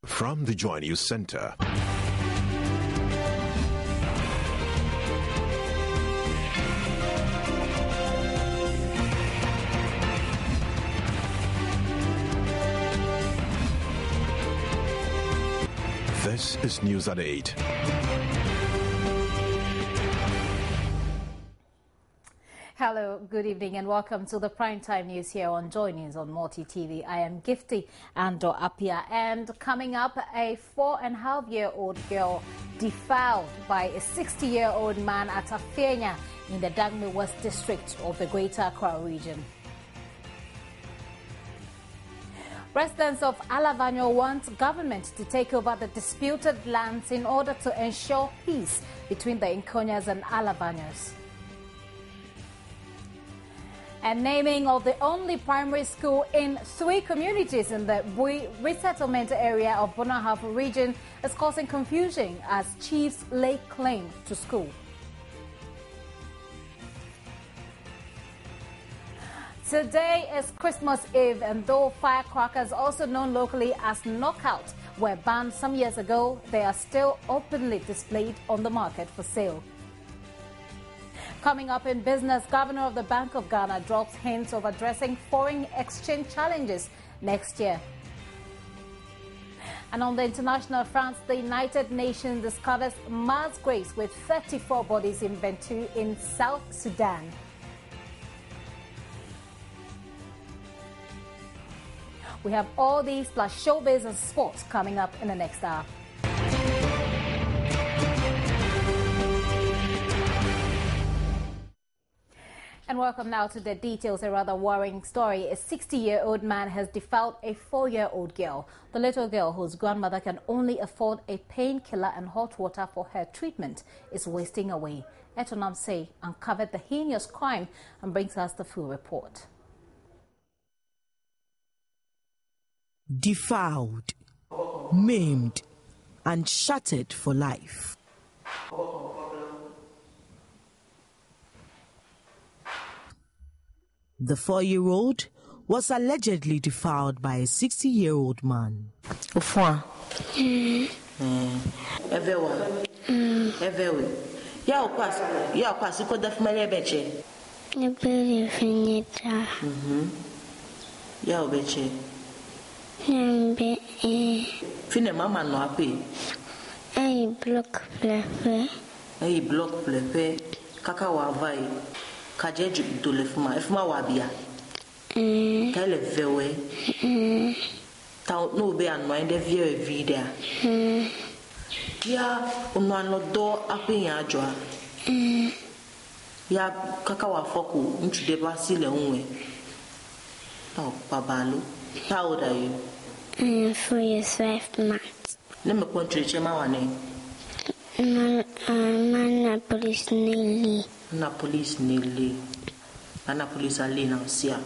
From the Joy News Center. This is News at 8. Hello, good evening and welcome to the primetime news here on Joy News on Multi TV. I am Gifty Ando Apia, and coming up, a 4.5-year-old girl defiled by a 60-year-old man at Afenya in the Dagme West district of the Greater Accra region. Residents of Alavanyo want government to take over the disputed lands in order to ensure peace between the Nkonyas and Alavanyos. And naming of the only primary school in 3 communities in the Bui resettlement area of Bonahafu region is causing confusion as chiefs lay claim to school. Today is Christmas Eve, and though firecrackers, also known locally as knockout, were banned some years ago, they are still openly displayed on the market for sale. Coming up in business, Governor of the Bank of Ghana drops hints of addressing foreign exchange challenges next year. And on the international front, the United Nations discovers mass graves with 34 bodies in Bentiu in South Sudan. We have all these plus showbiz and sports coming up in the next hour. And welcome now to the details. A rather worrying story. A 60-year-old man has defiled a 4-year-old girl. The little girl, whose grandmother can only afford a painkiller and hot water for her treatment, is wasting away. Osei uncovered the heinous crime and brings us the full report. Defiled, maimed, and shattered for life. The 4-year-old was allegedly defiled by a 60-year-old man. Kajeju dolefuma efuma wabia tele vewe ta no be anoin de vie vida ya onwano do apenya adwa ya kaka wa foku ntude ba sile unwe ta babalo. How old are you? 4 years 5 months. Let me country chema wane Mana police nearly. Na police nearly. Na police ali na sia.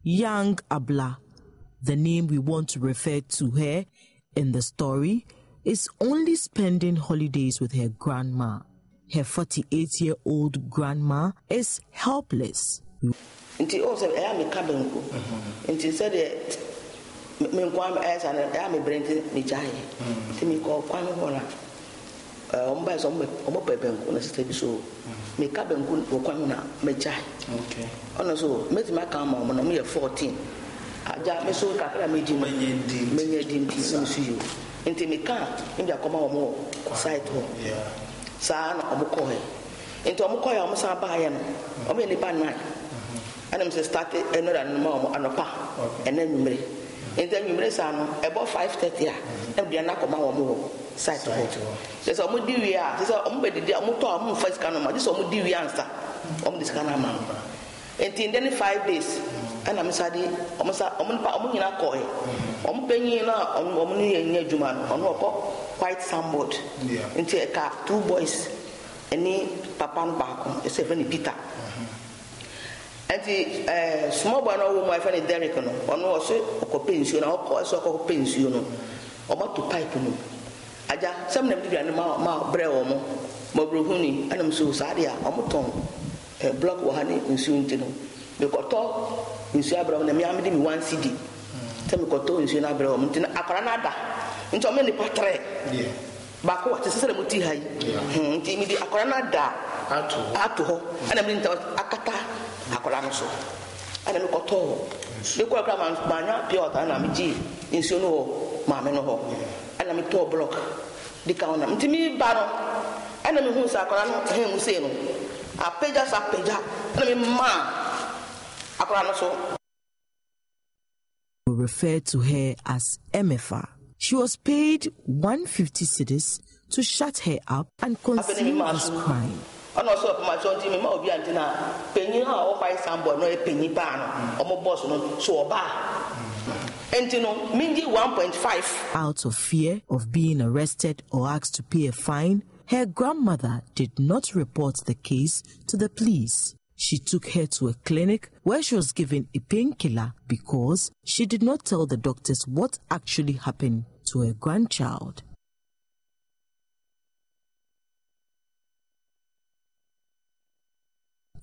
Young Abla, the name we want to refer to her in the story, is only spending holidays with her grandma. Her 48-year-old grandma is helpless. Inti Osei me kabenku. Inti said me kwam esa na me brenti me jai. Inti me ko kwam hola. Omba so omo pebenku na sister bi so. Me kabenku wo kwam na me jai. Okay. Ono so me ti ma kan ma no me 14. Aja me so kakra me di menye di me so you. Inti me kan me akoma omo site ho. Yeah. Sa na omo ko he. Inti omo ko ya omo sa ba ya no. Omo ni pa na. And I'm started another mom and a pa, and then you marry. And then you marry son about 5:30. And we are not come out side to hold. There's a moody we are. There's a moody, a motor, first canoma. This is a moody answer. This canama. And in then 5 days, and I'm sorry, almost a in a coy. Penny on near Juman, on quite somewhat. Into a car, 2 boys, any papa and back, a 7 Peter. And the small boy, no my friend Derek, or no, or pension, or course, or pension, or what to pipe. Aja, some of the animal, bread, Mobruhuni, and I'm so sorry, Omoton, a block or honey in soon to know. The Coto in Sabra, and the Yamadi 1 CD. Tell me Coto in Sunabra, Akranada. Into many patre. Back what is the muti high? Timid Akorana da ato ho. And I mean Akata Akoranoso. And I look at all. The Quakraman Banya, Piota, and Amiji, in Suno, Mameno, and I'm a tall block. The count to me, Baron, and I'm who's Akorano, him who say no. A pages a pager, and I mean, Ma Akoranoso. We refer to her as MFA. She was paid 150 cedis to shut her up and conceal this crime. And also, my son, Timmy Mobiantina, Penny, or by some boy, no a penny pan, or more boss, no so a bar. And you know, Mindy 1.5. Out of fear of being arrested or asked to pay a fine, her grandmother did not report the case to the police. She took her to a clinic where she was given a painkiller because she did not tell the doctors what actually happened to her grandchild.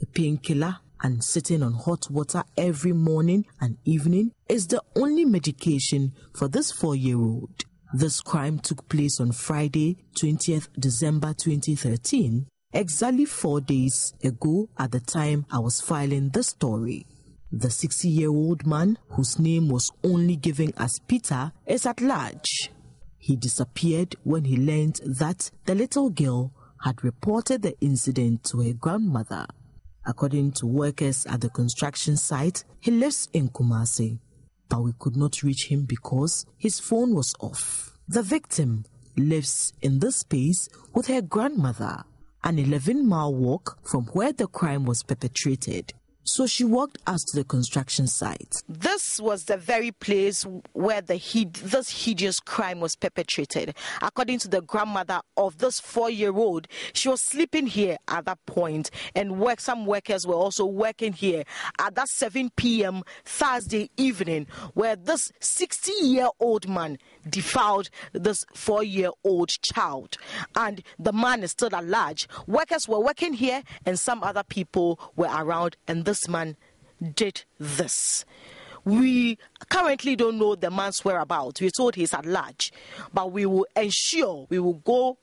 A painkiller and sitting on hot water every morning and evening is the only medication for this 4-year-old. This crime took place on Friday, 20th December 2013. Exactly 4 days ago at the time I was filing this story. The 60-year-old man, whose name was only given as Peter, is at large. He disappeared when he learned that the little girl had reported the incident to her grandmother. According to workers at the construction site, he lives in Kumasi, but we could not reach him because his phone was off. The victim lives in this space with her grandmother, an 11-mile walk from where the crime was perpetrated. So she walked us to the construction site. This was the very place where this hideous crime was perpetrated. According to the grandmother of this 4-year-old, she was sleeping here at that point, and some workers were also working here at that 7 p.m. Thursday evening, where this 60-year-old man defiled this 4-year-old child. And the man is still at large. Workers were working here, and some other people were around, and this man did this. We currently don't know the man's whereabouts. We're told he's at large, but we will go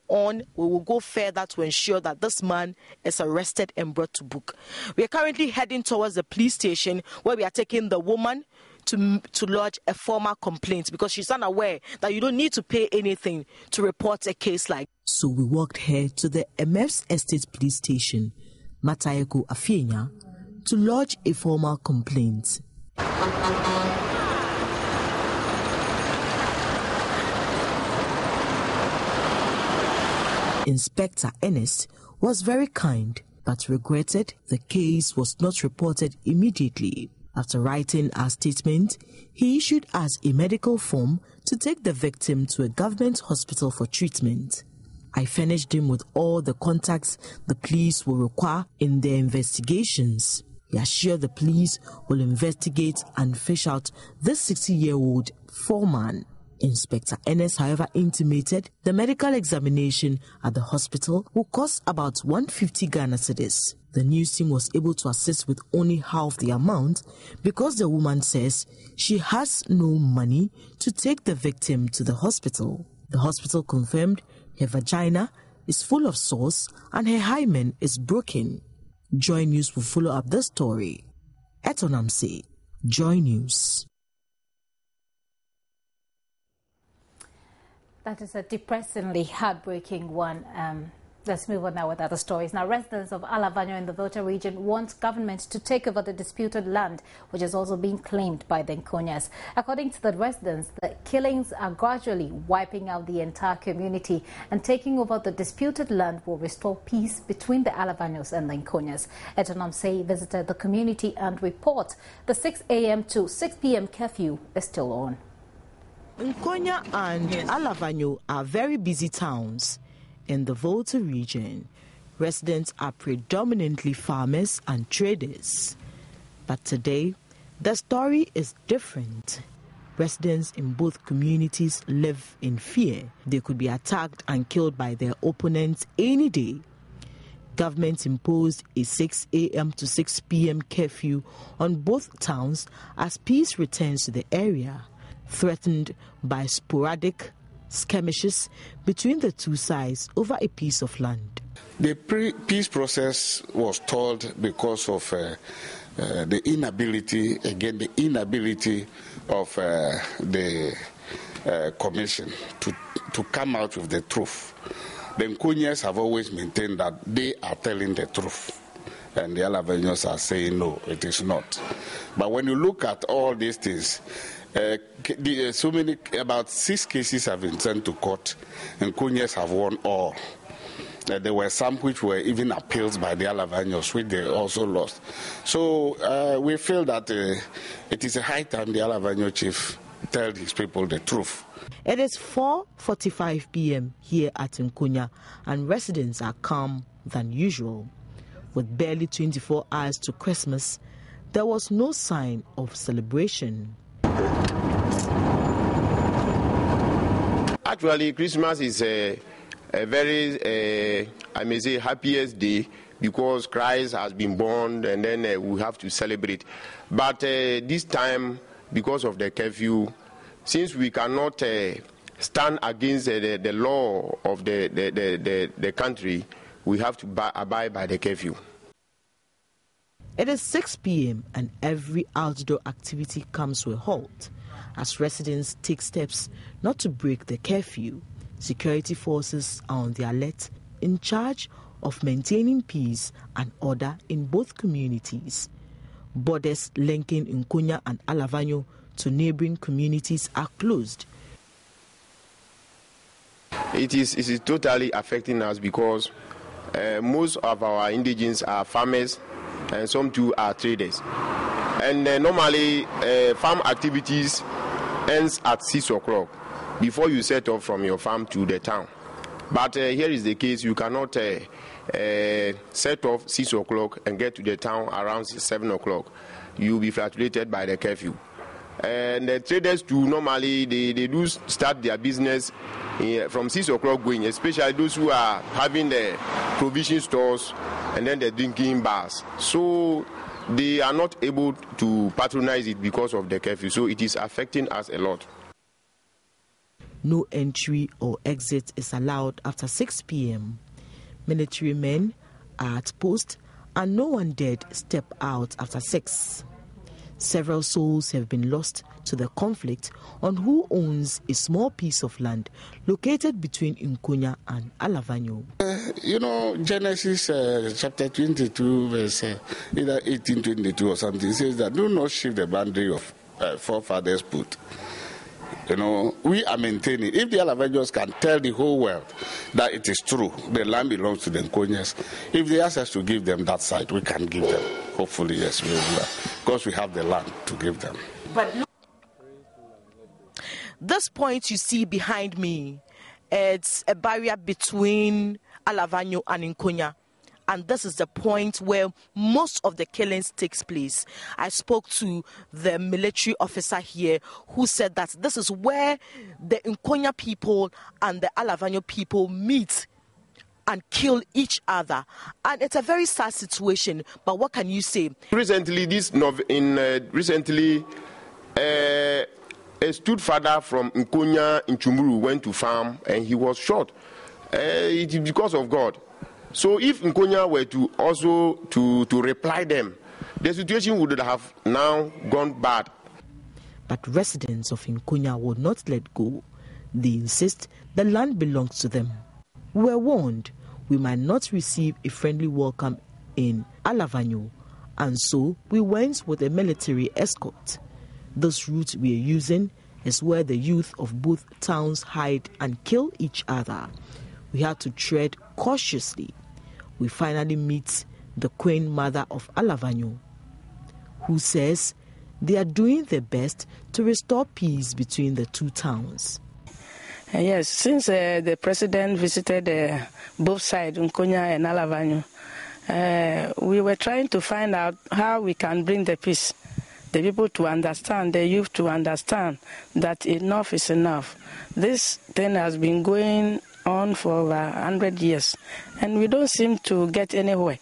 further to ensure that this man is arrested and brought to book. We are currently heading towards the police station where we are taking the woman to lodge a formal complaint because she's unaware that you don't need to pay anything to report a case like. So we walked her to the MF's Estate Police Station, Matayeko Afienya, to lodge a formal complaint. Inspector Ernest was very kind but regretted the case was not reported immediately. After writing our statement, he issued us a medical form to take the victim to a government hospital for treatment. I furnished him with all the contacts the police will require in their investigations. He assured the police will investigate and fish out this 60-year-old foreman. Inspector Ernest, however, intimated the medical examination at the hospital will cost about 150 Ghana cedis. The news team was able to assist with only half the amount because the woman says she has no money to take the victim to the hospital. The hospital confirmed her vagina is full of sores and her hymen is broken. Joy News will follow up this story. Etonamse, Joy News. That is a depressingly heartbreaking one. Let's move on now with other stories. Now, residents of Alavanyo in the Volta region want government to take over the disputed land, which is also being claimed by the Nkonyas. According to the residents, the killings are gradually wiping out the entire community, and taking over the disputed land will restore peace between the Alavanyos and the Nkonyas. Etonamse visited the community and report the 6 a.m. to 6 p.m. curfew is still on. Nkonya and Alavanyo are very busy towns. In the Volta region, residents are predominantly farmers and traders. But today, the story is different. Residents in both communities live in fear. They could be attacked and killed by their opponents any day. Government imposed a 6 a.m. to 6 p.m. curfew on both towns as peace returns to the area, threatened by sporadic skirmishes between the two sides over a piece of land. The peace process was stalled because of the inability of the commission to come out with the truth. The Nkunyas have always maintained that they are telling the truth, and the Alavanyos are saying no, it is not. But when you look at all these things, about 6 cases have been sent to court, and Nkunyas have won all. There were some which were even appealed by the Alavanyos, which they also lost. So we feel that it is a high time the Alavanyo chief tell his people the truth. It is 4:45 p.m. here at Nkunya, and residents are calm than usual. With barely 24 hours to Christmas, there was no sign of celebration. Actually, Christmas is a very, I may say, happiest day because Christ has been born, and then we have to celebrate. But this time, because of the curfew, since we cannot stand against the law of the country, we have to abide by the curfew. It is 6 p.m. and every outdoor activity comes to a halt as residents take steps not to break the curfew. Security forces are on the alert, in charge of maintaining peace and order in both communities. Borders linking Nkunya and Alavanyo to neighboring communities are closed. It is totally affecting us because most of our indigenes are farmers and some too are traders. And normally farm activities ends at 6 o'clock before you set off from your farm to the town. But here is the case, you cannot set off 6 o'clock and get to the town around 7 o'clock. You will be fluctuated by the curfew. And the traders too, normally they do start their business from 6 o'clock going, especially those who are having the provision stores and then the drinking bars. So they are not able to patronize it because of the curfew. So it is affecting us a lot. No entry or exit is allowed after 6 p.m. Military men are at post and no one dared step out after 6. Several souls have been lost to the conflict on who owns a small piece of land located between Nkunya and Alavanyo. Genesis chapter 22, verse either 1822 or something, says that do not shift the boundary of forefathers put. We are maintaining. If the Alavanyos can tell the whole world that it is true, the land belongs to the Nkunyas, if they ask us to give them that site, we can give them. Hopefully, yes, we will, because we have the land to give them. But this point you see behind me, it's a barrier between Alavanyo and Nkunya. And this is the point where most of the killings takes place. I spoke to the military officer here who said that this is where the Nkunya people and the Alavanyo people meet and kill each other. And it's a very sad situation. But what can you say? Recently, a stood father from Nkunya in Chumuru went to farm and he was shot. It is because of God. So if Nkunya were to also to reply them, the situation would have now gone bad. But residents of Nkunya would not let go. They insist the land belongs to them. We were warned we might not receive a friendly welcome in Alavanyo, and so we went with a military escort. This route we are using is where the youth of both towns hide and kill each other. We had to tread cautiously. We finally meet the queen mother of Alavanyo, who says they are doing their best to restore peace between the two towns. Yes, since the president visited both sides, Nkunya and Alavanyo, we were trying to find out how we can bring the peace, the people to understand, the youth to understand that enough is enough. This thing has been going on for over 100 years, and we don't seem to get anywhere.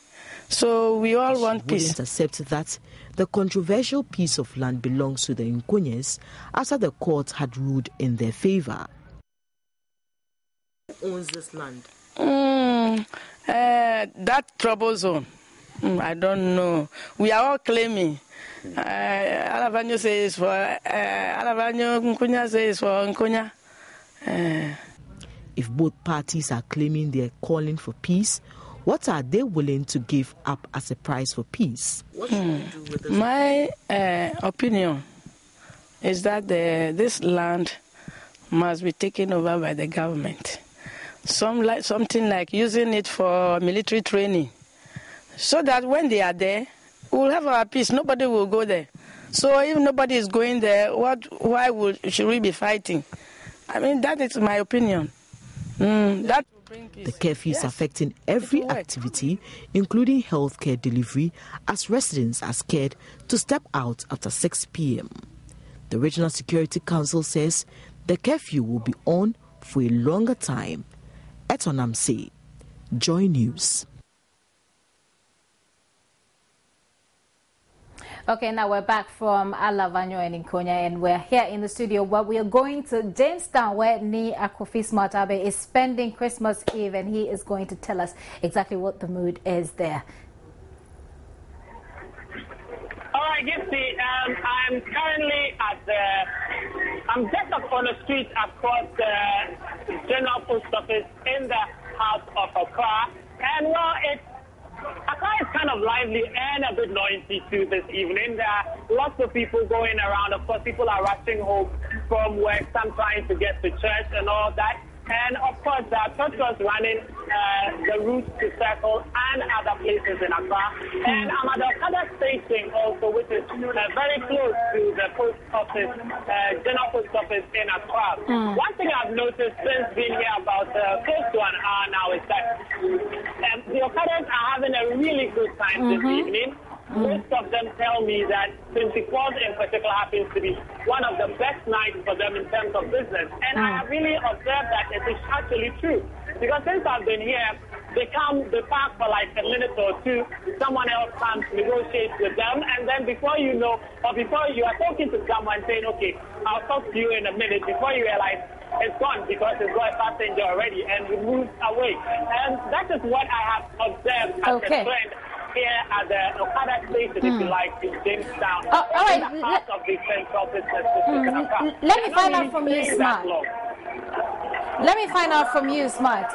So we all want peace. Wouldn't accept that the controversial piece of land belongs to the Nkunyas after the court had ruled in their favor. Who owns this land? That trouble zone. I don't know. We are all claiming. Alavanyo says for Alavanyo, Nkunya says for Nkunya. If both parties are claiming they're calling for peace, what are they willing to give up as a price for peace? What should we do with this? My opinion is that this land must be taken over by the government. Something like using it for military training, so that when they are there, we'll have our peace. Nobody will go there. So if nobody is going there, should we be fighting? I mean, that is my opinion. That will bring peace. The curfew is affecting every activity, including healthcare delivery, as residents are scared to step out after 6 p.m. The Regional Security Council says the curfew will be on for a longer time. Etonamse, Joy News. Okay, now we're back from Alavanyo and Nkonya, and we're here in the studio where we are going to Jamestown, where Ni Akofi Smartabe is spending Christmas Eve, and he is going to tell us exactly what the mood is there. All right, Gipsy, I'm currently I'm just up on the street across the General Post Office in the heart of Accra, and well, Accra is kind of lively and a bit noisy too this evening. There are lots of people going around. Of course, people are rushing home from work, some trying to get to church and all that. And of course, there are truckers running the route to Circle and other places in Accra. And I'm at the other station also, which is very close to the post office, General Post Office in Accra. One thing I've noticed since being here about close to an hour now is that the Okadas are having a really good time this evening. Most of them tell me that 24th in particular happens to be one of the best nights for them in terms of business. And I have really observed that it is actually true. Because since I've been here, they park for like a minute or two, someone else comes, negotiates with them, and then before you know, or before you are talking to someone saying, okay, I'll talk to you in a minute, before you realize it's gone because it's got a passenger already, and you move away. And that is what I have observed as a trend here at the Okada station, if you like, in Jamestown. All right. Part of the central business district. Let me find out from you, Smart. Let me find out from you, Smart.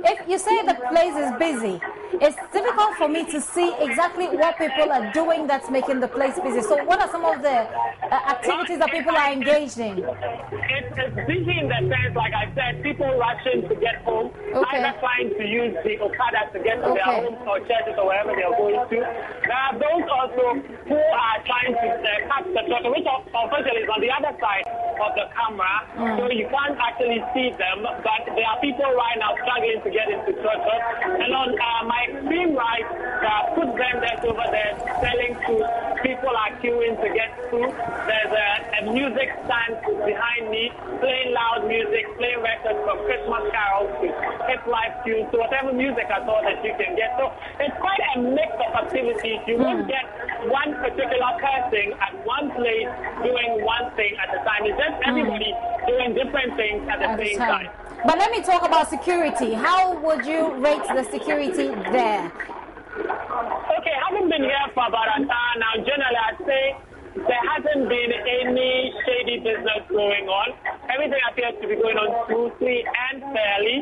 If you say the place is busy, it's difficult for me to see exactly what people are doing that's making the place busy. So what are some of the activities that people are engaged in? It's busy in the sense, like I said, people rushing to get home, either trying to use the Okada to get to their homes or churches or wherever they are going to. There are those also who are trying to catch the truck, which unfortunately is on the other side of the camera, so you can't actually see them, but there are people right now struggling to get into churches. And on my extreme right, food vendors over there selling food. People are queuing to get food. There's a music stand behind me, playing loud music, playing records from Christmas carols to hip life tunes, to whatever music at all that you can get. So it's quite a mix of activities. You won't get one particular person at one place doing one thing at a time. It's just everybody doing different things at the same time. But let me talk about security. How would you rate the security there? Okay, having been here for about an hour now, generally I'd say there hasn't been any shady business going on. Everything appears to be going on smoothly and fairly.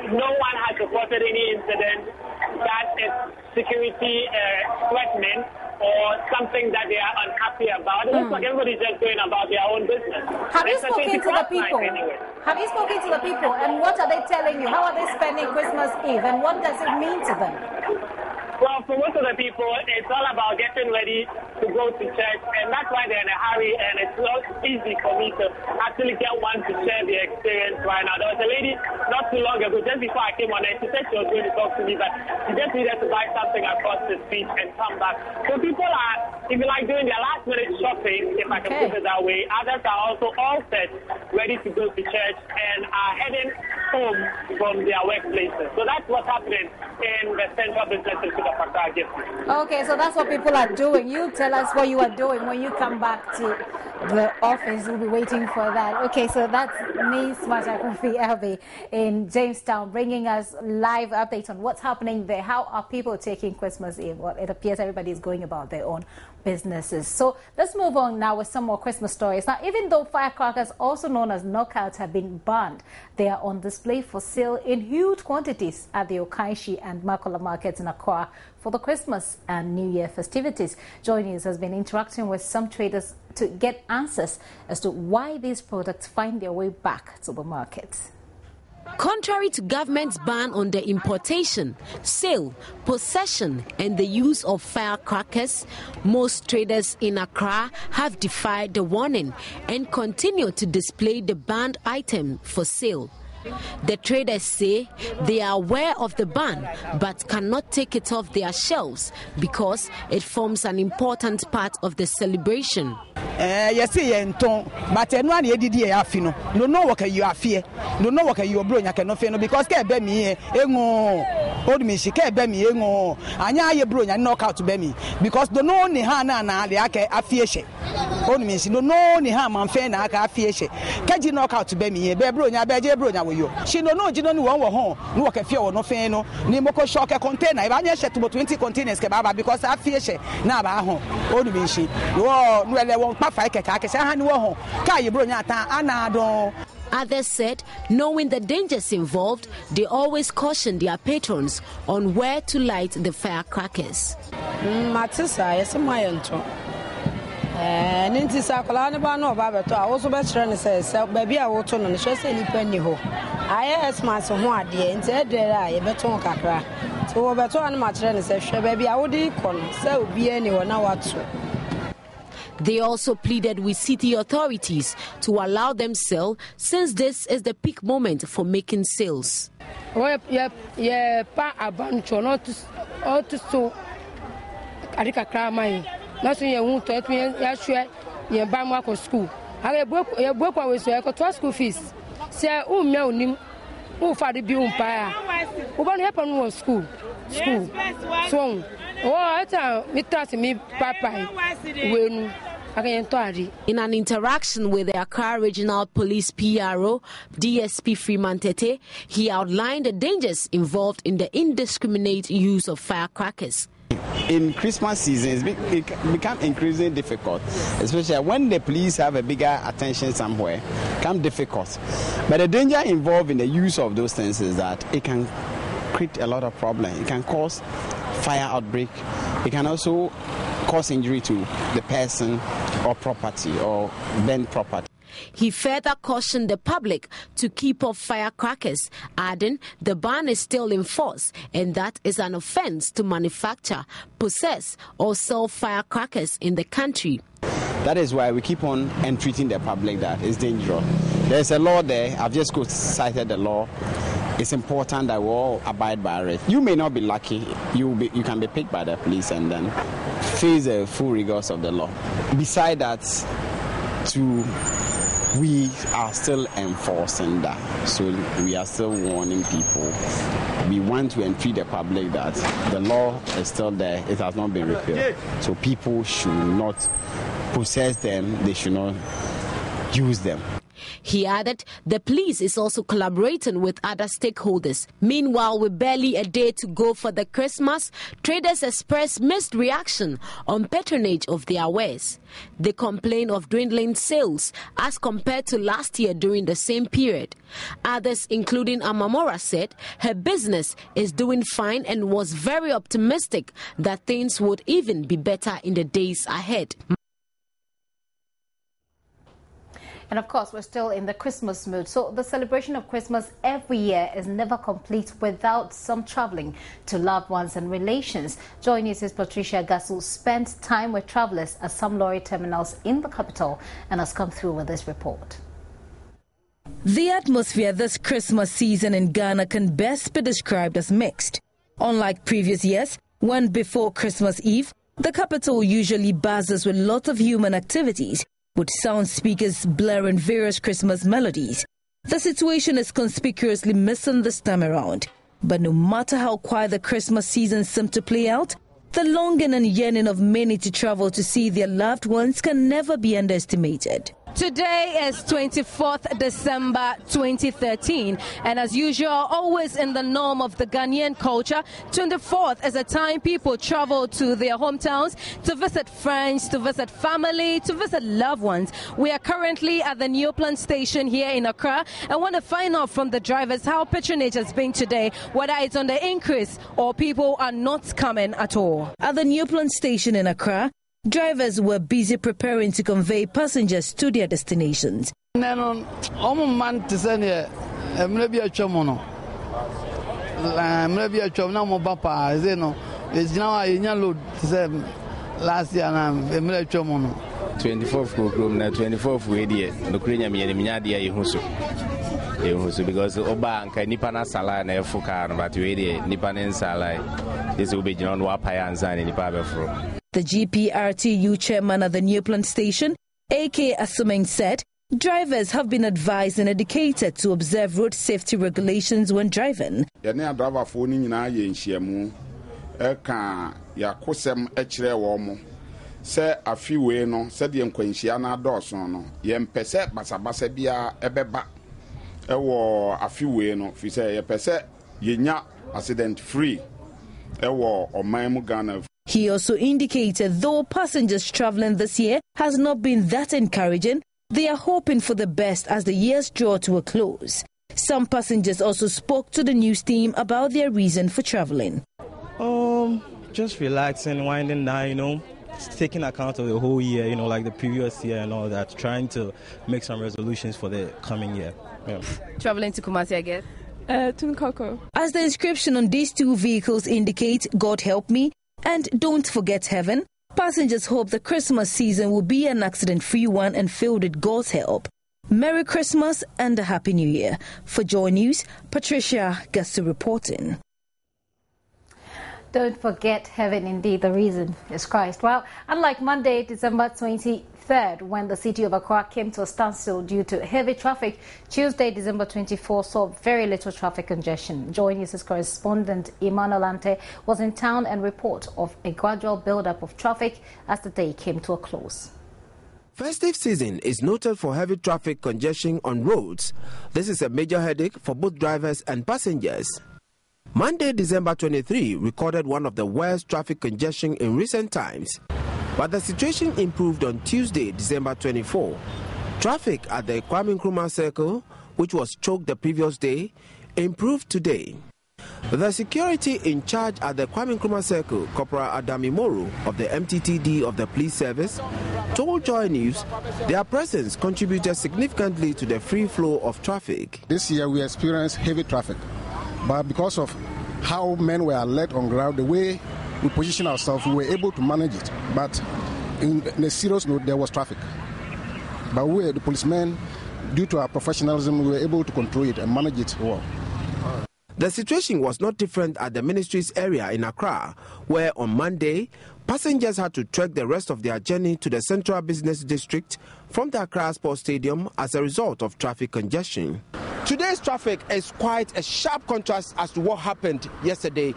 No one has reported any incident that is security threatening or something that they are unhappy about. It looks like everybody's just going about their own business. Have you spoken to the people? Have you spoken to the people, and what are they telling you? How are they spending Christmas Eve, and what does it mean to them? Well, for most of the people, it's all about getting ready to go to church, and that's why they're in a hurry, and it's not easy for me to actually get one to share the experience right now. There was a lady not too long ago, just before I came on, and she said she was going to talk to me, but she just needed to buy something across the street and come back. So people are, if you like, doing their last-minute shopping, if I can put it that way. Others are also all set, ready to go to church, and are heading home from their workplaces. So that's what's happening in the central business district of Accra. Okay, so that's what people are doing. You tell us what you are doing when you come back to the office. We'll be waiting for that. Okay, so that's Nice Majakufi Elbe in Jamestown, bringing us live updates on what's happening there. How are people taking Christmas Eve? Well, it appears everybody is going about their own businesses. So let's move on now with some more Christmas stories. Now, even though firecrackers, also known as knockouts, have been banned, they are on display for sale in huge quantities at the Okaishi and Makola markets in Accra for the Christmas and New Year festivities. Joining us has been interacting with some traders to get answers as to why these products find their way back to the markets. Contrary to government's ban on the importation, sale, possession and the use of firecrackers, most traders in Accra have defied the warning and continue to display the banned item for sale. The traders say they are aware of the ban but cannot take it off their shelves because it forms an important part of the celebration. Yes, but anyone you did here, no what you are fear, no what you are blowing, I cannot fear because can't be me, old me, she can't be me, Anya, you bring and knock out to be me because the no ni hana na the ake affiation. Old me, she no ni ham and fair na affiation. Can't you knock out to be me, Bebronia, Bebronia with you? She no know, you don't know home, no can fear no fair no, Nimoko shock a container. I want to about 20 containers kebaba because I fear she now by home. Old me, she, oh, no, they won't. Others said, knowing the dangers involved, they always caution their patrons on where to light the firecrackers. Matisa, yes, my intro. And in this Akalana, no, Babato, I also best friend says, baby, I will turn on the chest any penny ho. I asked my son, what dear, and said, there I beton cacra. So, Babato and my friend says, baby, I would equal, so be anyone now what. They also pleaded with city authorities to allow them sell since this is the peak moment for making sales. Yeah, pa abancho not to so Arika Kramai. Nothing you won't tell me, yeah, yeah, Bamako school. I broke away so I got school fees. Say, oh, no, who for the bill empire. Who going to happen was school. So, oh, I tell me, trust me, Papa. When in an interaction with the Accra Regional Police PRO, DSP Freeman Tete, he outlined the dangers involved in the indiscriminate use of firecrackers. In Christmas season, it becomes increasingly difficult, especially when the police have a bigger attention somewhere. It becomes difficult. But the danger involved in the use of those things is that it can create a lot of problems. It can cause fire outbreak. It can also cause injury to the person or property or burn property. He further cautioned the public to keep off firecrackers, adding the ban is still in force and that is an offense to manufacture, possess or sell firecrackers in the country. That is why we keep on entreating the public that it's dangerous. There's a law there. I've just cited the law. It's important that we all abide by it. You may not be lucky. You can be picked by the police and then face the full rigors of the law. Besides that, we are still enforcing that. So we are still warning people. We want to entreat the public that the law is still there. It has not been repealed. So people should not possess them. They should not use them. He added the police is also collaborating with other stakeholders. Meanwhile, with barely a day to go for the Christmas, traders expressed mixed reaction on patronage of their wares. They complain of dwindling sales as compared to last year during the same period. Others, including Amamora, said her business is doing fine and was very optimistic that things would even be better in the days ahead. And of course, we're still in the Christmas mood. So the celebration of Christmas every year is never complete without some traveling to loved ones and relations. Joining us is Patricia Gasu, spent time with travelers at some lorry terminals in the capital and has come through with this report. The atmosphere this Christmas season in Ghana can best be described as mixed. Unlike previous years, when before Christmas Eve, the capital usually buzzes with lots of human activities, with sound speakers blaring various Christmas melodies. The situation is conspicuously missing this time around. But no matter how quiet the Christmas season seems to play out, the longing and yearning of many to travel to see their loved ones can never be underestimated. Today is 24th December 2013, and as usual, always in the norm of the Ghanaian culture, 24th is a time people travel to their hometowns to visit friends, to visit family, to visit loved ones. We are currently at the Neoplan station here in Accra and want to find out from the drivers how patronage has been today, whether it's on the increase or people are not coming at all. At the Neoplan station in Accra, drivers were busy preparing to convey passengers to their destinations. Last year, 24th program na 24th we dey no krenya me nya dey yehuso because oba nka nipa na sala na efuka no but we dey nipa na sala this will be on wa paya ansa nipa be fro. The GPRTU chairman at the Neoplan station, A.K. Asumeng, said drivers have been advised and educated to observe road safety regulations when driving. Yene driver fo ni nyina ye nhyiamu ka yakosem ekire wo mo se afi we no se de nkwanhyia na dɔɔso no ye mpese basabasa bia ebeba ewo afi we no fi se ye pese yenya accident free ewo oman mu Ghana. He also indicated though passengers traveling this year has not been that encouraging, they are hoping for the best as the years draw to a close. Some passengers also spoke to the news team about their reason for traveling. Just relaxing, winding down, taking account of the whole year, like the previous year and all that, trying to make some resolutions for the coming year. Yeah. Traveling to Kumasi, I guess? To Nkoko. As the inscription on these two vehicles indicate, God help me, and don't forget heaven, passengers hope the Christmas season will be an accident-free one and filled with God's help. Merry Christmas and a Happy New Year. For Joy News, Patricia Gasu reporting. Don't forget heaven, indeed, the reason is Christ. Well, unlike Monday, December 23rd, when the city of Accra came to a standstill due to heavy traffic, Tuesday, December 24th, saw very little traffic congestion. Joy News' correspondent Emmanuel Ante was in town and report of a gradual build-up of traffic as the day came to a close. Festive season is noted for heavy traffic congestion on roads. This is a major headache for both drivers and passengers. Monday, December 23, recorded one of the worst traffic congestion in recent times. But the situation improved on Tuesday, December 24. Traffic at the Kwame Nkrumah Circle, which was choked the previous day, improved today. The security in charge at the Kwame Nkrumah Circle, Corporal Adami Moro of the MTTD of the police service, told Joy News their presence contributed significantly to the free flow of traffic. This year we experienced heavy traffic, but because of how men were alert on ground, the way we position ourselves, we were able to manage it. But in a serious note, there was traffic. But we, the policemen, due to our professionalism, we were able to control it and manage it well. The situation was not different at the ministry's area in Accra, where on Monday, passengers had to trek the rest of their journey to the Central Business District from the Accra Sports Stadium as a result of traffic congestion. Today's traffic is quite a sharp contrast as to what happened yesterday,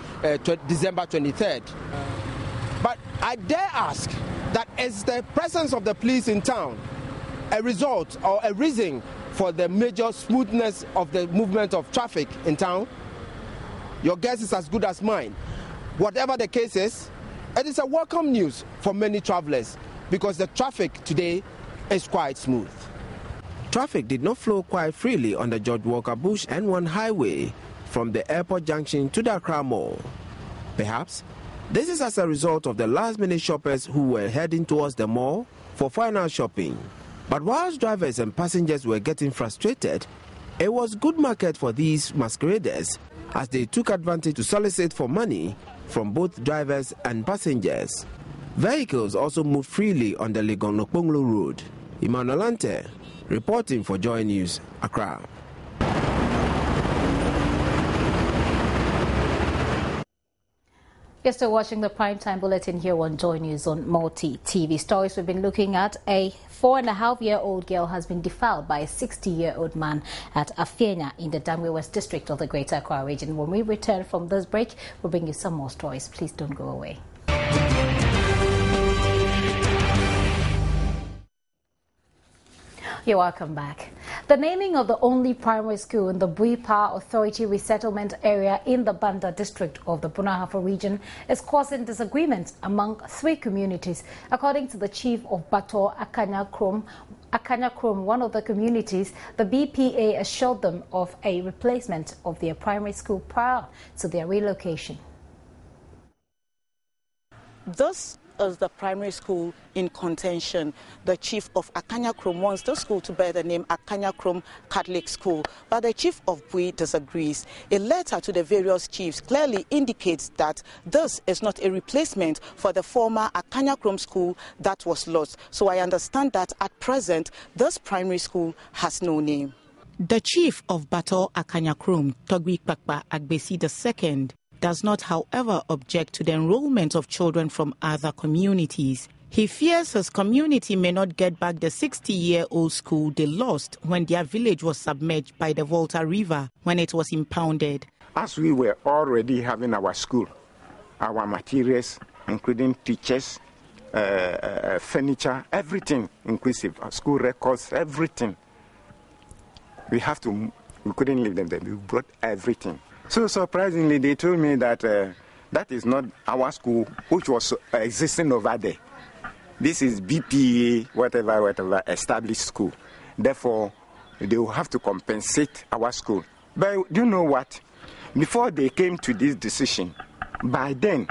December 23rd. But I dare ask that is the presence of the police in town a result or a reason for the major smoothness of the movement of traffic in town? Your guess is as good as mine. Whatever the case is, it is a welcome news for many travelers because the traffic today is quite smooth. Traffic did not flow quite freely on the George Walker Bush N1 highway from the airport junction to the Accra Mall. Perhaps this is as a result of the last-minute shoppers who were heading towards the mall for final shopping. But whilst drivers and passengers were getting frustrated, it was good market for these masqueraders as they took advantage to solicit for money from both drivers and passengers. Vehicles also moved freely on the Legon-Okponglo Road. Emmanuel Ante, reporting for Joy News, Accra. You're still watching the Primetime Bulletin here on Joy News on Multi TV. Stories we've been looking at: a 4.5-year-old girl has been defiled by a 60-year-old man at Afienya in the Damwe West district of the Greater Accra region. When we return from this break, we'll bring you some more stories. Please don't go away. You're welcome back. The naming of the only primary school in the Barima Authority resettlement area in the Banda district of the Brong-Ahafo region is causing disagreement among 3 communities. According to the chief of Bato Akanya Krom, one of the communities, the BPA assured them of a replacement of their primary school prior to their relocation. This is the primary school in contention. The chief of Akanya Krom wants the school to bear the name Akanya Krom Catholic School, but the chief of Bui disagrees. A letter to the various chiefs clearly indicates that this is not a replacement for the former Akanya Krom school that was lost. So I understand that at present, this primary school has no name. The chief of Bato Akanya Krom, Togwi Kpakpa Agbesi II, does not, however, object to the enrollment of children from other communities. He fears his community may not get back the 60-year-old school they lost when their village was submerged by the Volta River when it was impounded. As we were already having our school, our materials, including teachers, furniture, everything inclusive, school records, everything. We couldn't leave them there. We brought everything. So surprisingly, they told me that that is not our school, which was existing over there. This is BPA, whatever, established school. Therefore, they will have to compensate our school. But do you know what? Before they came to this decision, by then,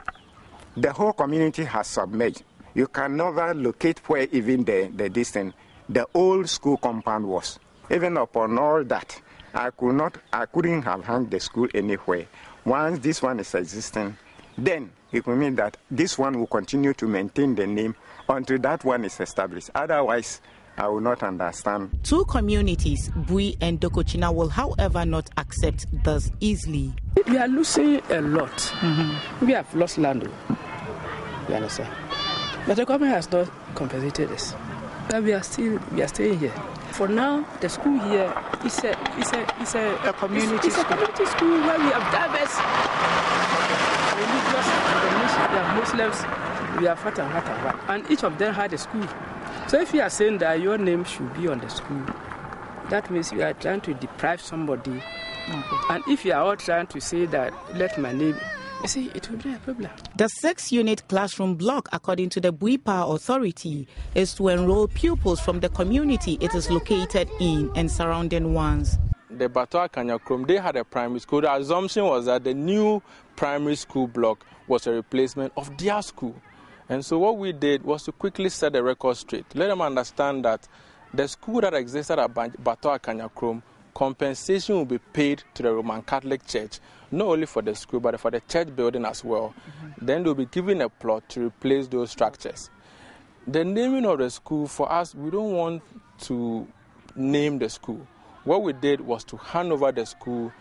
the whole community has submerged. You can never locate where even the old school compound was. Even upon all that, I couldn't have hung the school anywhere. Once this one is existing, then it will mean that this one will continue to maintain the name until that one is established. Otherwise, I will not understand. 2 communities, Bui and Dokochina, will however not accept this easily. We are losing a lot. We have lost land. You understand? But the government has not compensated us. But we are staying here. For now, the school here is a community school. It's a community school where we have diverse religious denominations. We have Muslims, we have Fatah, and each of them had a school. So if you are saying that your name should be on the school, that means you are trying to deprive somebody. And if you are all trying to say that, let my name, you see, it will be a problem. The 6-unit classroom block, according to the Barima Authority, is to enroll pupils from the community it is located in and surrounding ones. The Bato Akanya Krom, they had a primary school. The assumption was that the new primary school block was a replacement of their school. And so what we did was to quickly set the record straight. Let them understand that the school that existed at Bato Akanya Krom, compensation will be paid to the Roman Catholic Church, not only for the school, but for the church building as well. Then they'll be given a plot to replace those structures. The naming of the school, for us, we don't want to name the school. What we did was to hand over the school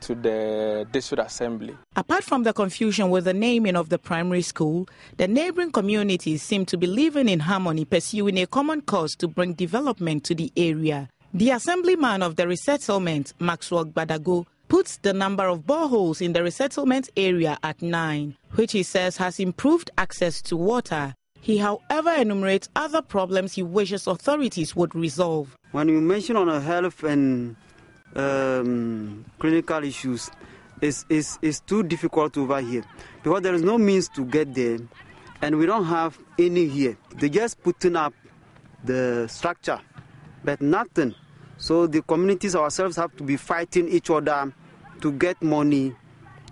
to the district assembly. Apart from the confusion with the naming of the primary school, the neighboring communities seem to be living in harmony, pursuing a common cause to bring development to the area. The assemblyman of the resettlement, Maxwell Badago, puts the number of boreholes in the resettlement area at 9, which he says has improved access to water. He, however, enumerates other problems he wishes authorities would resolve. When you mention on health and clinical issues, it's too difficult over here because there is no means to get there, and we don't have any here. They're just putting up the structure, but nothing. So the communities ourselves have to be fighting each other to get money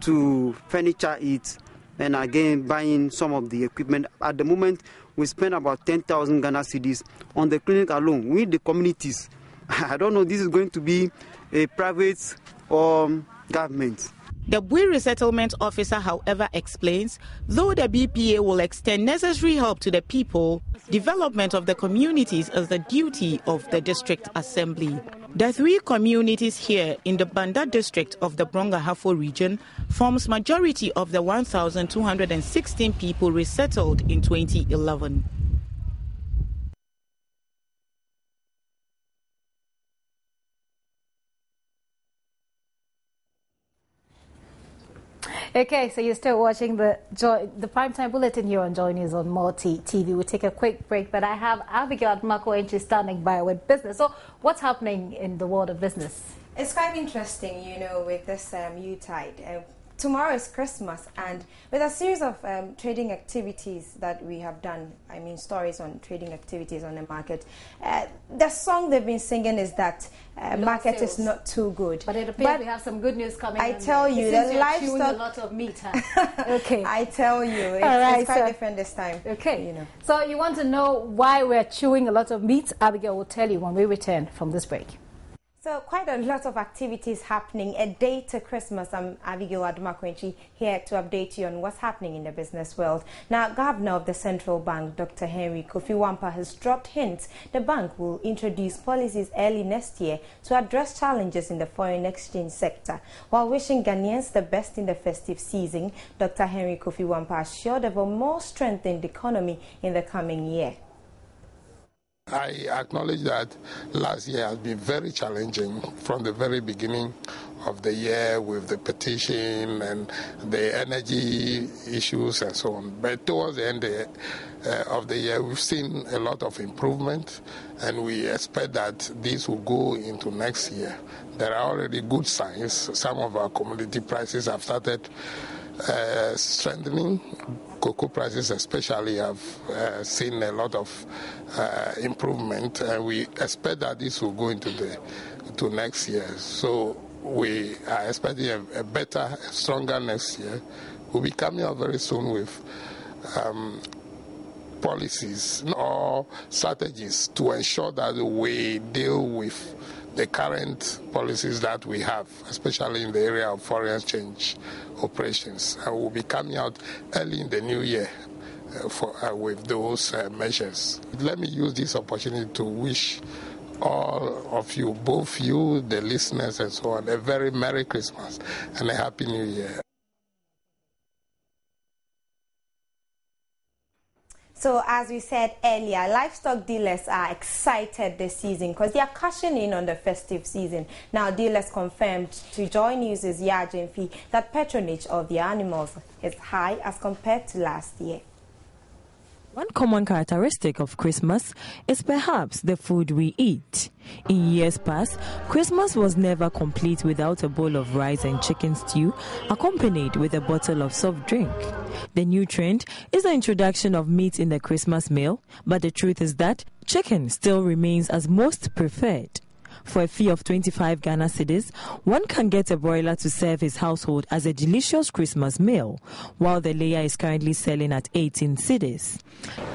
to furniture it and again buying some of the equipment. At the moment, we spend about 10,000 Ghana cedis on the clinic alone. We, the communities, I don't know, this is going to be a private or government. The Bui resettlement officer, however, explains, though the BPA will extend necessary help to the people, development of the communities is the duty of the district assembly. The 3 communities here in the Banda district of the Brong-Ahafo region forms majority of the 1,216 people resettled in 2011. Okay, so you're still watching the Primetime Bulletin here on Joy News on Multi TV. We'll take a quick break, but I have Abigail Admakwenchi standing by with business. So what's happening in the world of business? It's quite interesting, you know, with this Yuletide. Tomorrow is Christmas, and with a series of trading activities that we have done, I mean stories on trading activities on the market, the song they've been singing is that market is not too good. But it appears we have some good news coming. I tell you, the livestock... a lot of meat, huh? Okay. I tell you, it's quite different this time. Okay. You know. So you want to know why we're chewing a lot of meat? Abigail will tell you when we return from this break. So quite a lot of activities happening. A day to Christmas. I'm Abigail Admakwenchi here to update you on what's happening in the business world. Now, Governor of the Central Bank, Dr. Henry Kofi Wampa, has dropped hints the bank will introduce policies early next year to address challenges in the foreign exchange sector. While wishing Ghanaians the best in the festive season, Dr. Henry Kofi Wampa assured of a more strengthened economy in the coming year. I acknowledge that last year has been very challenging from the very beginning of the year with the petition and the energy issues and so on. But towards the end of the year, we've seen a lot of improvement, and we expect that this will go into next year. There are already good signs. Some of our commodity prices have started strengthening. Cocoa prices especially have seen a lot of improvement, and we expect that this will go into next year. So we are expecting a better, stronger next year. We'll be coming out very soon with policies or strategies to ensure that we deal with the current policies that we have, especially in the area of foreign exchange operations. And we'll be coming out early in the new year with those measures. Let me use this opportunity to wish all of you, both you, the listeners and so on, a very Merry Christmas and a Happy New Year. So as we said earlier, livestock dealers are excited this season because they are cashing in on the festive season. Now, dealers confirmed to Joy News' Yajinfi that patronage of the animals is high as compared to last year. One common characteristic of Christmas is perhaps the food we eat. In years past, Christmas was never complete without a bowl of rice and chicken stew accompanied with a bottle of soft drink. The new trend is the introduction of meat in the Christmas meal, but the truth is that chicken still remains as most preferred. For a fee of 25 Ghana cedis, one can get a broiler to serve his household as a delicious Christmas meal, while the layer is currently selling at 18 cedis.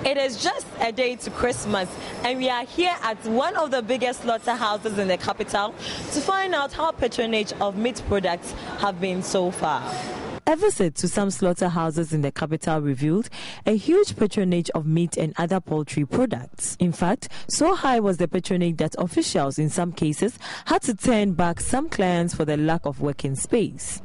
It is just a day to Christmas, and we are here at one of the biggest slaughterhouses in the capital to find out how patronage of meat products have been so far. A visit to some slaughterhouses in the capital revealed a huge patronage of meat and other poultry products. In fact, so high was the patronage that officials in some cases had to turn back some clients for the lack of working space.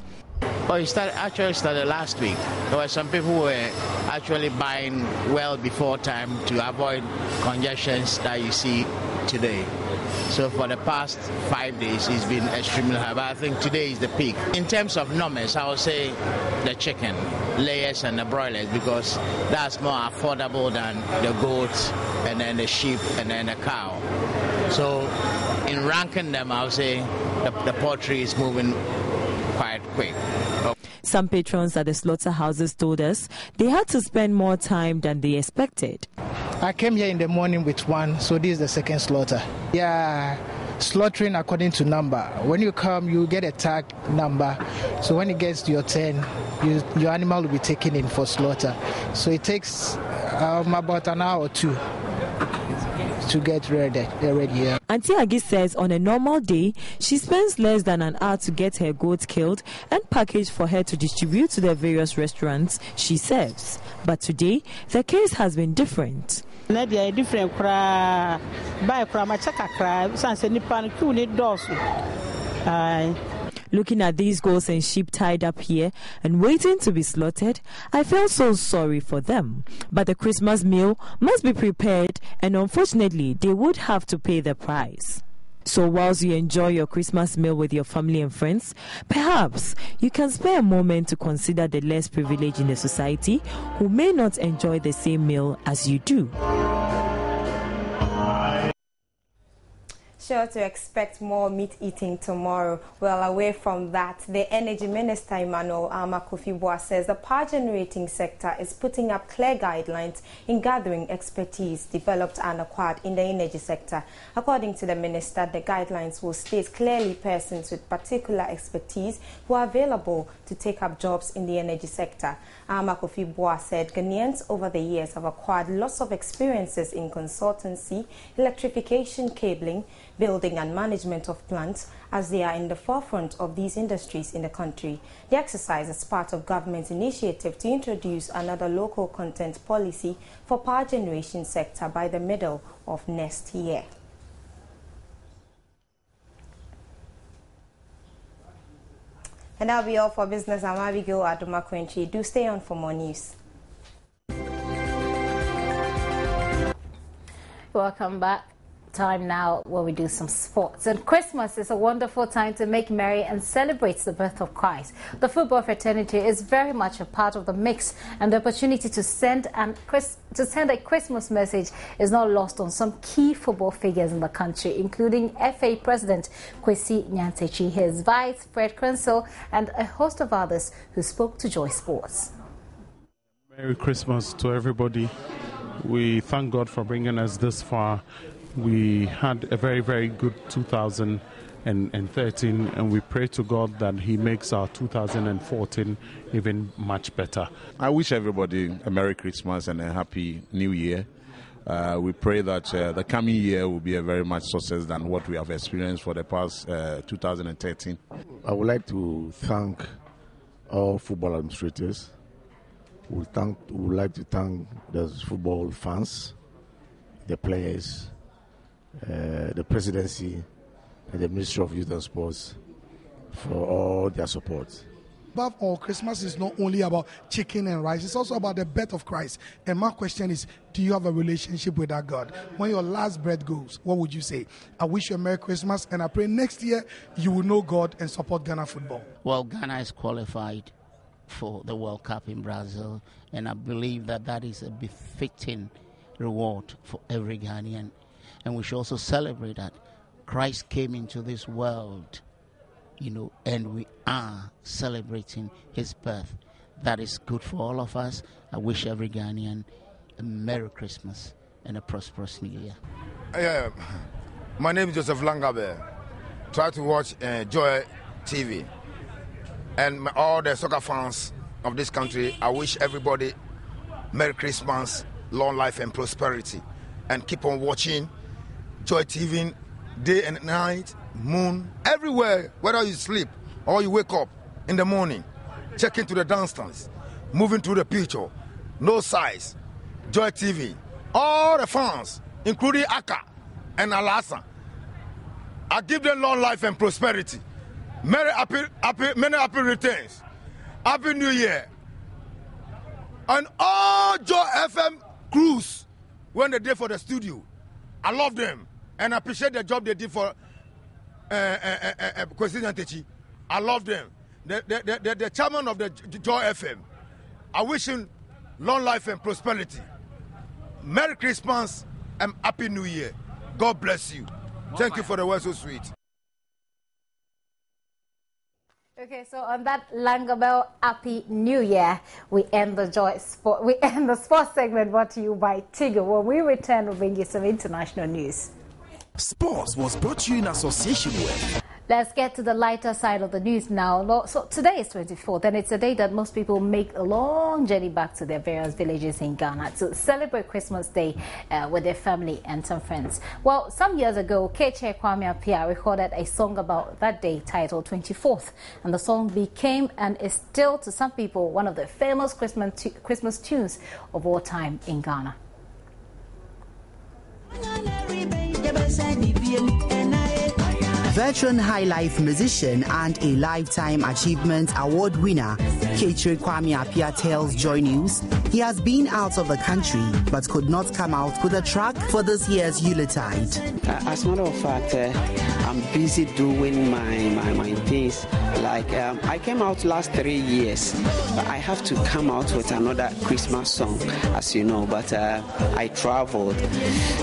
Well, it started last week. There were some people who were actually buying well before time to avoid congestions that you see today. So for the past 5 days, it's been extremely high. But I think today is the peak. In terms of numbers, I would say the chicken layers and the broilers, because that's more affordable than the goats and then the sheep and then the cow. So in ranking them, I would say the poultry is moving quite quick. Some patrons at the slaughterhouses told us they had to spend more time than they expected. I came here in the morning with one, so this is the second slaughter. Yeah, slaughtering according to number. When you come, you get a tag number. So when it gets to your turn, your animal will be taken in for slaughter. So it takes about an hour or two to get ready here. Auntie Agi says on a normal day, she spends less than an hour to get her goats killed and packaged for her to distribute to the various restaurants she serves. But today, the case has been different. Looking at these goats and sheep tied up here and waiting to be slaughtered, I felt so sorry for them. But the Christmas meal must be prepared, and unfortunately, they would have to pay the price. So whilst you enjoy your Christmas meal with your family and friends, perhaps you can spare a moment to consider the less privileged in the society who may not enjoy the same meal as you do. Sure to expect more meat eating tomorrow. Well, away from that, the Energy Minister Emmanuel Kofi-Boah says the power generating sector is putting up clear guidelines in gathering expertise developed and acquired in the energy sector. According to the minister, the guidelines will state clearly persons with particular expertise who are available to take up jobs in the energy sector. Kofi-Boah said Ghanaians over the years have acquired lots of experiences in consultancy, electrification, cabling, building and management of plants, as they are in the forefront of these industries in the country. The exercise is part of government's initiative to introduce another local content policy for power generation sector by the middle of next year. And that'll be all for business. I'm Abigail Adumakwenchi. Do stay on for more news. Welcome back. Time now where we do some sports. And Christmas is a wonderful time to make merry and celebrate the birth of Christ. The football fraternity is very much a part of the mix, and the opportunity to send a Christmas message is not lost on some key football figures in the country, including FA President Kwesi Nyantechi, his vice Fred Crensel, and a host of others who spoke to Joy Sports. Merry Christmas to everybody. We thank God for bringing us this far. We had a very, very good 2013, and we pray to God that He makes our 2014 even much better. I wish everybody a Merry Christmas and a Happy New Year. We pray that the coming year will be a very much success than what we have experienced for the past 2013. I would like to thank all football administrators. We would like to thank the football fans, the players, the presidency, and the Ministry of Youth and Sports for all their support. Above all, Christmas is not only about chicken and rice, it's also about the birth of Christ. And my question is, do you have a relationship with that God? When your last breath goes, what would you say? I wish you a Merry Christmas, and I pray next year you will know God and support Ghana football. Well, Ghana is qualified for the World Cup in Brazil, and I believe that that is a befitting reward for every Ghanaian. And we should also celebrate that Christ came into this world, and we are celebrating his birth. That is good for all of us. I wish every Ghanaian a Merry Christmas and a prosperous New Year. My name is Joseph Langabe. Try to watch Joy TV. And all the soccer fans of this country, I wish everybody Merry Christmas, long life and prosperity. And keep on watching Joy TV day and night, moon, everywhere, whether you sleep or you wake up in the morning, check into the downstairs, moving through the picture, no size, Joy TV, all the fans, including Aka and Alasa, I give them long life and prosperity. Many happy returns, Happy New Year, and all Joy FM crews when they did for the studio, I love them. And I appreciate the job they did for Kwesi Nyantechi. I love them. The chairman of the Joy FM. I wish him long life and prosperity. Merry Christmas and Happy New Year. God bless you. Thank you for the word so sweet. Okay, so on that Langabel Happy New Year, we end the sports segment brought to you by Tigo. When we return, we'll bring you some international news. Sports was brought to you in association with. Let's get to the lighter side of the news now. So today is 24th, and it's a day that most people make a long journey back to their various villages in Ghana to celebrate Christmas Day with their family and some friends. Well, some years ago, Keche Kwame Appiah recorded a song about that day titled 24th, and the song became and is still to some people one of the famous Christmas tunes of all time in Ghana. Veteran High Life musician and a Lifetime Achievement Award winner, Keche Kwame Appiah tells Joy News He has been out of the country but could not come out with a track for this year's Yuletide. As a matter of fact, I'm busy doing my things. Like I came out last 3 years, but I have to come out with another Christmas song, as you know. But I traveled.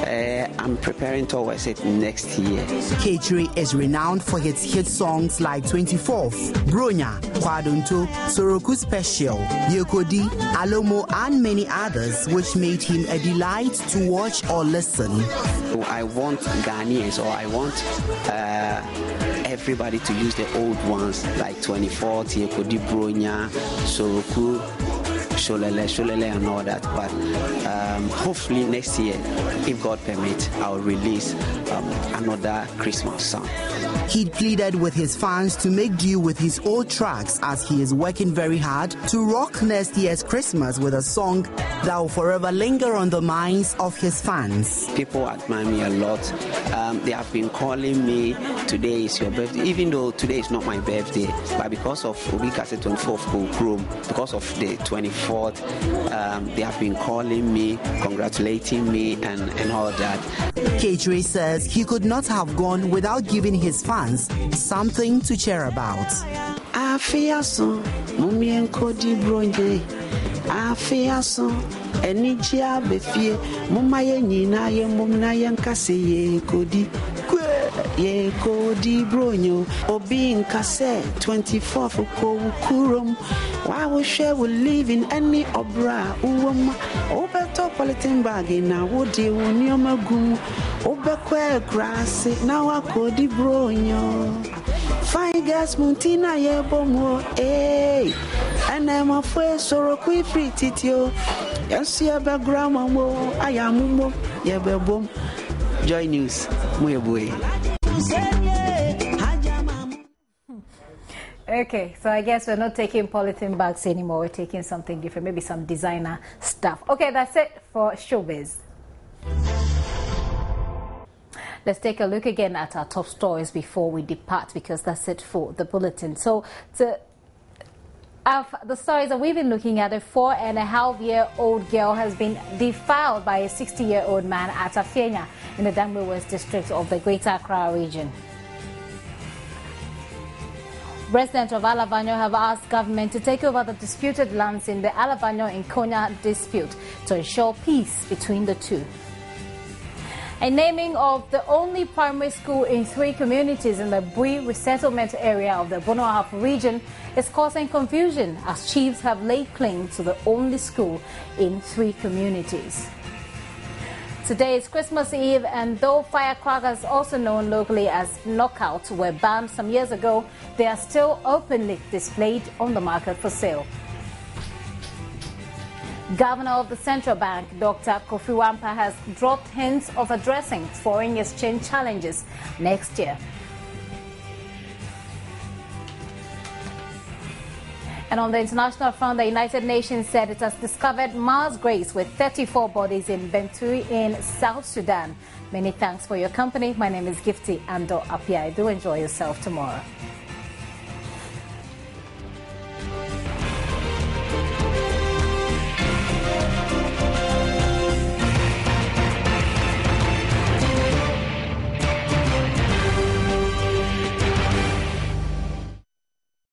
I'm preparing towards it next year. K3 is renowned for its hit songs like 24th, Bronya, Kwadunto, Soroku Special, Yekodi, Alomo, and many others, which made him a delight to watch or listen. I want Ghanaians, or I want everybody to use the old ones like 24th, Yekodi, Bronya, Soroku, Sholele and all that. But hopefully next year, if God permits, I'll release another Christmas song. He pleaded with his fans to make do with his old tracks as he is working very hard to rock next year's Christmas with a song that will forever linger on the minds of his fans. People admire me a lot. They have been calling me, today is your birthday, even though today is not my birthday, but because of Obikase 24th Chrome, because of the 24th, they have been calling me, congratulating me and all that. K3 says he could not have gone without giving his fans something to cheer about. Afiaso, mummy and Cody Bronje. Afiaso, Enijia Befie, Mumaye Nina, Mumnayan Kase, Cody. Ye Cody Bronyo, Obin Kase, 24th Kurum. Why we share will live in any obra, Obeto Politin Baggy, now would you Nyomagum, Obeque grass, now a Cody Bronyo. Fine gas Muntina Yebomo, eh, and I'm a first Soroku free titio. Yes, you have a grandma, I am Mumo, Yabebom. Joy News, Muebwe. Okay, so I guess we're not taking polythene bags anymore. We're taking something different, maybe some designer stuff. Okay, that's it for Showbiz. Let's take a look again at our top stories before we depart, because that's it for the bulletin. So the stories that we've been looking at, a 4.5-year-old girl has been defiled by a 60-year-old man at Afenya in the Damwe West district of the Greater Accra region. Residents of Alavanyo have asked government to take over the disputed lands in the Alavanyo and Konya dispute to ensure peace between the two. A naming of the only primary school in 3 communities in the Bui resettlement area of the Bonoahap region is causing confusion as chiefs have laid claim to the only school in 3 communities. Today is Christmas Eve, and though firecrackers, also known locally as knockout, were banned some years ago, they are still openly displayed on the market for sale. Governor of the Central Bank, Dr. Kofi Wampa, has dropped hints of addressing foreign exchange challenges next year. And on the international front, the United Nations said it has discovered mass graves with 34 bodies in Benturi in South Sudan. Many thanks for your company. My name is Gifty Ando Appiah. Do enjoy yourself tomorrow.